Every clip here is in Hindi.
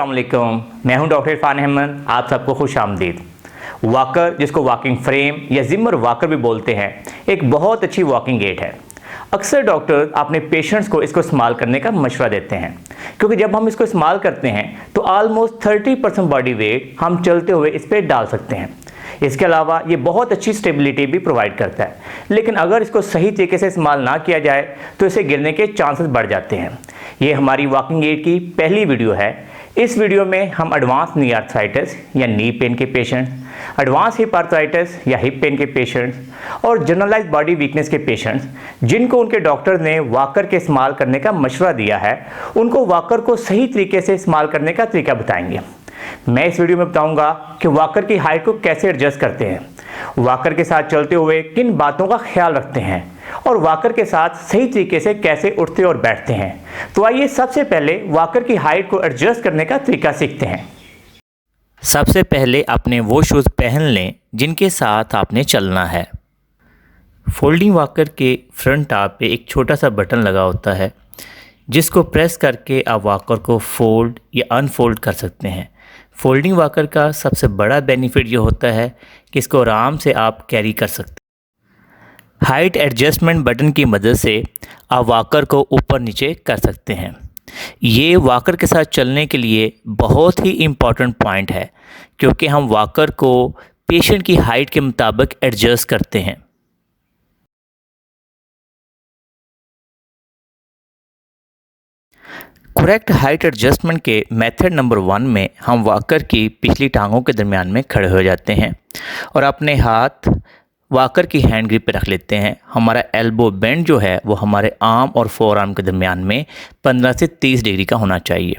अस्सलाम वालेकुम, मैं हूं डॉक्टर इरफान अहमद। आप सबको खुश आमदीद। वॉकर, जिसको वॉकिंग फ्रेम या जिमर वॉकर भी बोलते हैं, एक बहुत अच्छी वॉकिंग एड है। अक्सर डॉक्टर अपने पेशेंट्स को इसको इस्तेमाल करने का मशवरा देते हैं, क्योंकि जब हम इसको इस्तेमाल करते हैं तो ऑलमोस्ट 30% बॉडी वेट हम चलते हुए इस पर डाल सकते हैं। इसके अलावा ये बहुत अच्छी स्टेबिलिटी भी प्रोवाइड करता है, लेकिन अगर इसको सही तरीके से इस्तेमाल ना किया जाए तो इसे गिरने के चांसेस बढ़ जाते हैं। ये हमारी वॉकिंग एड की पहली वीडियो है। इस वीडियो में हम एडवांस नी आर्थराइटिस या नी पेन के पेशेंट्स, एडवांस हिप आर्थराइटिस या हिप पेन के पेशेंट्स और जनरलाइज बॉडी वीकनेस के पेशेंट्स जिनको उनके डॉक्टर ने वॉकर के इस्तेमाल करने का मशवरा दिया है, उनको वॉकर को सही तरीके से इस्तेमाल करने का तरीका बताएंगे। मैं इस वीडियो में बताऊंगा कि वॉकर की हाइट को कैसे एडजस्ट करते हैं, वॉकर के साथ चलते हुए किन बातों का ख्याल रखते हैं और वॉकर के साथ सही तरीके से कैसे उठते और बैठते हैं। तो आइए सबसे पहले वॉकर की हाइट को एडजस्ट करने का तरीका सीखते हैं। सबसे पहले अपने वो शूज़ पहन लें जिनके साथ आपने चलना है। फोल्डिंग वॉकर के फ्रंट टॉप पे एक छोटा सा बटन लगा होता है, जिसको प्रेस करके आप वॉकर को फोल्ड या अनफोल्ड कर सकते हैं। फोल्डिंग वॉकर का सबसे बड़ा बेनिफिट ये होता है कि इसको आराम से आप कैरी कर सकते हैं। हाइट एडजस्टमेंट बटन की मदद से आप वॉकर को ऊपर नीचे कर सकते हैं। ये वॉकर के साथ चलने के लिए बहुत ही इम्पॉर्टेंट पॉइंट है, क्योंकि हम वॉकर को पेशेंट की हाइट के मुताबिक एडजस्ट करते हैं। करेक्ट हाइट एडजस्टमेंट के मेथड नंबर 1 में हम वॉकर की पिछली टांगों के दरमियान में खड़े हो जाते हैं और अपने हाथ वॉकर की हैंड ग्रिप पे रख लेते हैं। हमारा एल्बो बेंड जो है वो हमारे आर्म और फोर आर्म के दरमियान में 15 से 30 डिग्री का होना चाहिए।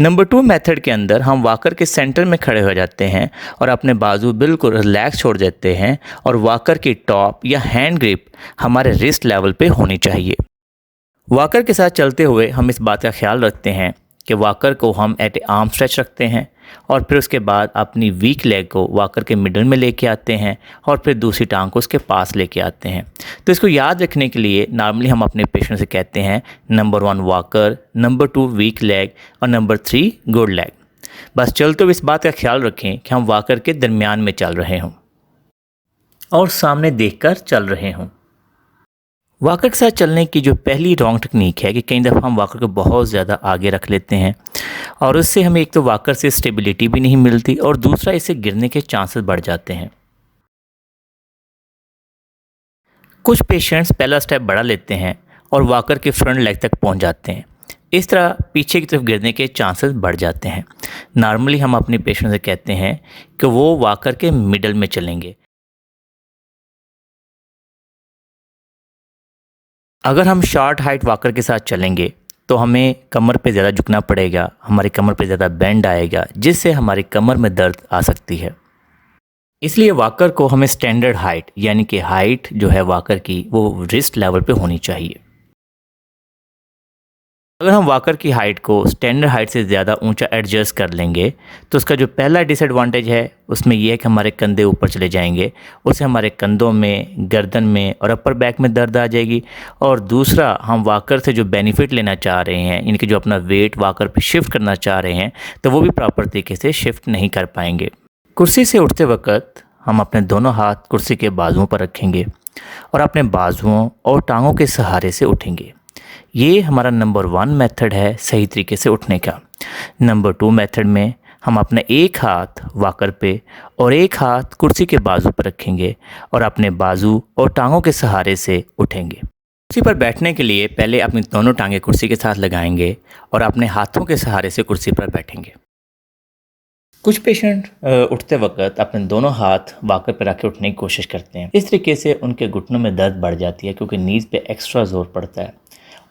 नंबर 2 मेथड के अंदर हम वॉकर के सेंटर में खड़े हो जाते हैं और अपने बाजू बिल्कुल रिलैक्स छोड़ देते हैं और वॉकर की टॉप या हैंड ग्रिप हमारे रिस्ट लेवल पे होनी चाहिए। वॉकर के साथ चलते हुए हम इस बात का ख्याल रखते हैं कि वॉकर को हम एट आर्म स्ट्रेच रखते हैं और फिर उसके बाद अपनी वीक लेग को वॉकर के मिडल में लेके आते हैं और फिर दूसरी टांग को उसके पास लेके आते हैं। तो इसको याद रखने के लिए नॉर्मली हम अपने पेशेंट से कहते हैं number 1 walker, number 2 weak leg और नंबर 3 गुड लेग। बस चलते हुए इस बात का ख्याल रखें कि हम वॉकर के दरमियान में चल रहे हों और सामने देखकर चल रहे हों। वॉकर के साथ चलने की जो पहली रॉन्ग टेक्निक है कि कई दफ़ा हम वॉकर को बहुत ज़्यादा आगे रख लेते हैं और उससे हमें एक तो वॉकर से स्टेबिलिटी भी नहीं मिलती और दूसरा इससे गिरने के चांसेस बढ़ जाते हैं। कुछ पेशेंट्स पहला स्टेप बढ़ा लेते हैं और वॉकर के फ्रंट लेग तक पहुंच जाते हैं। इस तरह पीछे की तरफ गिरने के चांसेस बढ़ जाते हैं। नॉर्मली हम अपने पेशेंट से कहते हैं कि वो वॉकर के मिडल में चलेंगे। अगर हम शॉर्ट हाइट वॉकर के साथ चलेंगे तो हमें कमर पे ज़्यादा झुकना पड़ेगा, हमारी कमर पे ज़्यादा बेंड आएगा, जिससे हमारी कमर में दर्द आ सकती है। इसलिए वॉकर को हमें स्टैंडर्ड हाइट यानी कि हाइट जो है वॉकर की वो रिस्ट लेवल पे होनी चाहिए। अगर हम वॉकर की हाइट को स्टैंडर्ड हाइट से ज़्यादा ऊंचा एडजस्ट कर लेंगे तो उसका जो पहला डिसएडवांटेज है उसमें यह है कि हमारे कंधे ऊपर चले जाएंगे, उससे हमारे कंधों में, गर्दन में और अपर बैक में दर्द आ जाएगी। और दूसरा, हम वॉकर से जो बेनिफिट लेना चाह रहे हैं, इनके जो अपना वेट वॉकर पे शिफ्ट करना चाह रहे हैं, तो वो भी प्रॉपर तरीके से शिफ्ट नहीं कर पाएंगे। कुर्सी से उठते वक्त हम अपने दोनों हाथ कुर्सी के बाजुओं पर रखेंगे और अपने बाजुओं और टांगों के सहारे से उठेंगे। ये हमारा नंबर 1 मेथड है सही तरीके से उठने का। नंबर 2 मेथड में हम अपना एक हाथ वॉकर पे और एक हाथ कुर्सी के बाजू पर रखेंगे और अपने बाजू और टांगों के सहारे से उठेंगे। कुर्सी पर बैठने के लिए पहले अपनी दोनों टांगें कुर्सी के साथ लगाएंगे और अपने हाथों के सहारे से कुर्सी पर बैठेंगे। कुछ पेशेंट उठते वक्त अपने दोनों हाथ वॉकर पर रख के उठने की कोशिश करते हैं। इस तरीके से उनके घुटनों में दर्द बढ़ जाती है, क्योंकि नीज पे एक्स्ट्रा जोर पड़ता है।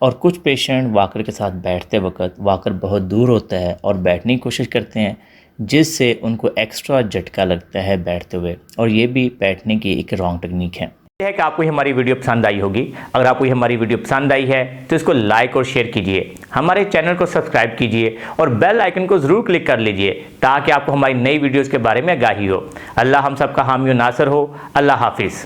और कुछ पेशेंट वॉकर के साथ बैठते वक्त वॉकर बहुत दूर होता है और बैठने की कोशिश करते हैं, जिससे उनको एक्स्ट्रा झटका लगता है बैठते हुए, और ये भी बैठने की एक रॉन्ग टेक्निक है। यह है कि आपको हमारी वीडियो पसंद आई होगी। अगर आपको हमारी वीडियो पसंद आई है तो इसको लाइक और शेयर कीजिए, हमारे चैनल को सब्सक्राइब कीजिए और बेल आइकन को ज़रूर क्लिक कर लीजिए, ताकि आपको हमारी नई वीडियोज़ के बारे में आगाही हो। अल्लाह हम सबका हामी और नासर हो। अल्लाह हाफिज़।